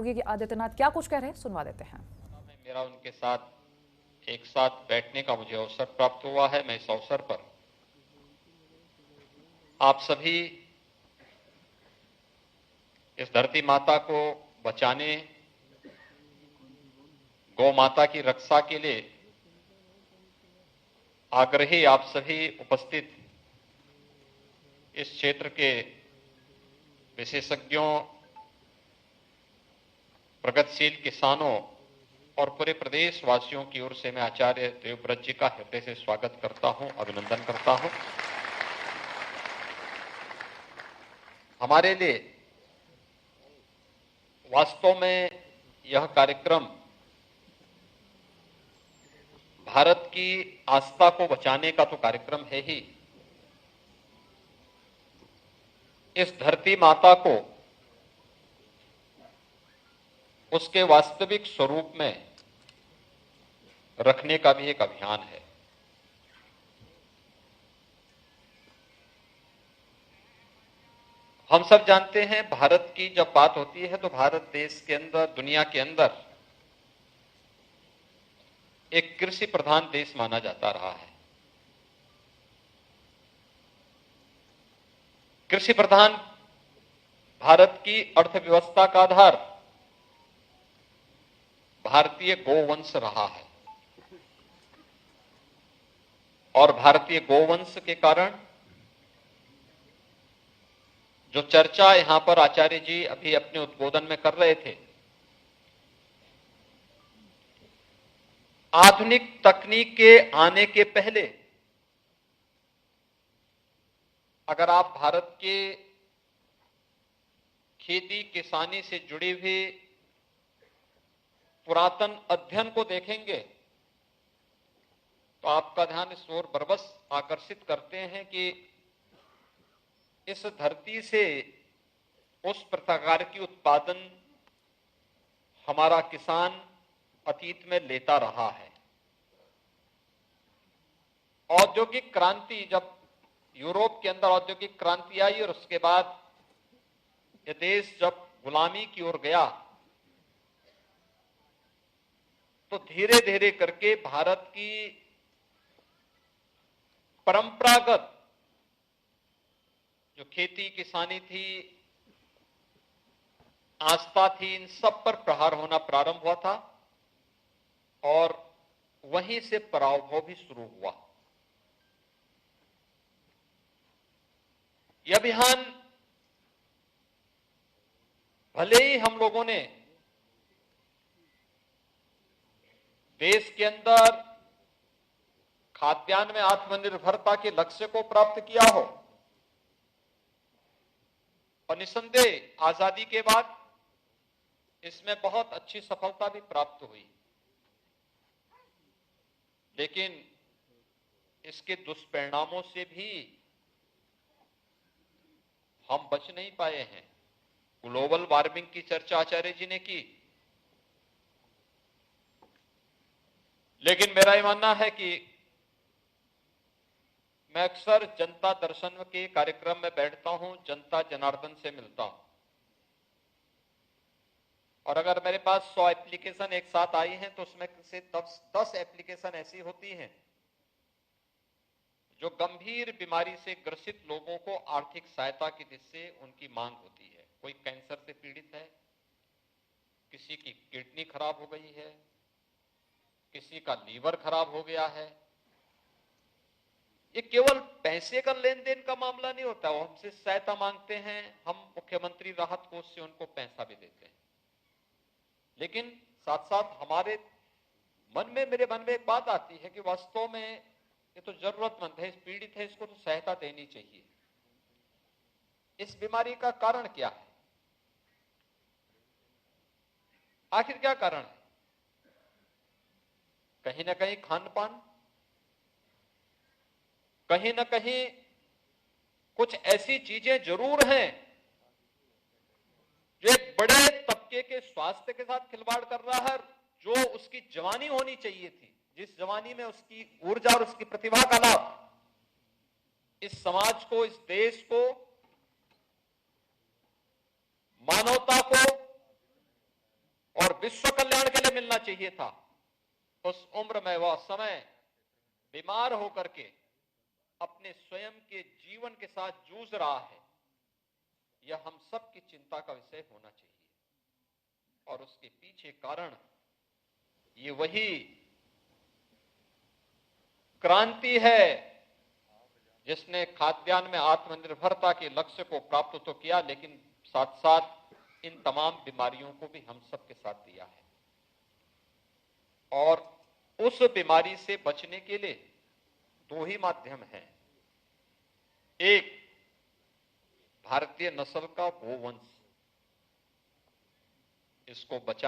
योगी आदित्यनाथ क्या कुछ कह रहे हैं, सुनवा देते हैं। मेरा उनके साथ एक साथ बैठने का मुझे अवसर प्राप्त हुआ है। मैं इस अवसर पर आप सभी इस धरती माता को बचाने, गौ माता की रक्षा के लिए आग्रही आप सभी उपस्थित इस क्षेत्र के विशेषज्ञों, प्रगतिशील किसानों और पूरे प्रदेश वासियों की ओर से मैं आचार्य देवव्रत जी का हृदय से स्वागत करता हूं, अभिनंदन करता हूं। हमारे लिए वास्तव में यह कार्यक्रम भारत की आस्था को बचाने का तो कार्यक्रम है ही, इस धरती माता को उसके वास्तविक स्वरूप में रखने का भी एक अभियान है। हम सब जानते हैं, भारत की जब बात होती है तो भारत देश के अंदर, दुनिया के अंदर एक कृषि प्रधान देश माना जाता रहा है। कृषि प्रधान भारत की अर्थव्यवस्था का आधार भारतीय गोवंश रहा है और भारतीय गोवंश के कारण जो चर्चा यहां पर आचार्य जी अभी अपने उद्बोधन में कर रहे थे, आधुनिक तकनीक के आने के पहले अगर आप भारत के खेती किसानी से जुड़े हुए पुरातन अध्ययन को देखेंगे तो आपका ध्यान इस ओर बरबस आकर्षित करते हैं कि इस धरती से उस प्रकार की उत्पादन हमारा किसान अतीत में लेता रहा है। औद्योगिक क्रांति, जब यूरोप के अंदर औद्योगिक क्रांति आई और उसके बाद यह देश जब गुलामी की ओर गया तो धीरे धीरे करके भारत की परंपरागत जो खेती किसानी थी, आस्था थी, इन सब पर प्रहार होना प्रारंभ हुआ था और वहीं से पराभव भी शुरू हुआ। यह अभियान भले ही हम लोगों ने देश के अंदर खाद्यान्न में आत्मनिर्भरता के लक्ष्य को प्राप्त किया हो और निसंदेह आजादी के बाद इसमें बहुत अच्छी सफलता भी प्राप्त हुई, लेकिन इसके दुष्परिणामों से भी हम बच नहीं पाए हैं। ग्लोबल वार्मिंग की चर्चा आचार्य जी ने की, लेकिन मेरा यह मानना है कि मैं अक्सर जनता दर्शन के कार्यक्रम में बैठता हूं, जनता जनार्दन से मिलता हूं और अगर मेरे पास 100 एप्लीकेशन एक साथ आई हैं तो उसमें से 10 एप्लीकेशन ऐसी होती हैं जो गंभीर बीमारी से ग्रसित लोगों को आर्थिक सहायता की जिससे उनकी मांग होती है। कोई कैंसर से पीड़ित है, किसी की किडनी खराब हो गई है, किसी का लीवर खराब हो गया है। ये केवल पैसे का लेन देन का मामला नहीं होता, वो हमसे सहायता मांगते हैं, हम मुख्यमंत्री राहत कोष से उनको पैसा भी देते हैं, लेकिन साथ साथ हमारे मन में, मेरे मन में एक बात आती है कि वास्तव में ये तो जरूरतमंद है, पीड़ित है, इसको तो सहायता देनी चाहिए। इस बीमारी का कारण क्या है? आखिर क्या कारण है? कहीं ना कहीं खान पान, कहीं ना कहीं कुछ ऐसी चीजें जरूर हैं जो एक बड़े तबके के स्वास्थ्य के साथ खिलवाड़ कर रहा है। जो उसकी जवानी होनी चाहिए थी, जिस जवानी में उसकी ऊर्जा और उसकी प्रतिभा का लाभ इस समाज को, इस देश को, मानवता को और विश्व कल्याण के लिए मिलना चाहिए था, उस उम्र में वह समय बीमार होकर के अपने स्वयं के जीवन के साथ जूझ रहा है, यह हम सब की चिंता का विषय होना चाहिए। और उसके पीछे कारण ये वही क्रांति है जिसने खाद्यान्न में आत्मनिर्भरता के लक्ष्य को प्राप्त तो किया, लेकिन साथ साथ इन तमाम बीमारियों को भी हम सब के साथ दिया है। और उस बीमारी से बचने के लिए दो ही माध्यम हैं। एक, भारतीय नस्ल का गोवंश, इसको बचा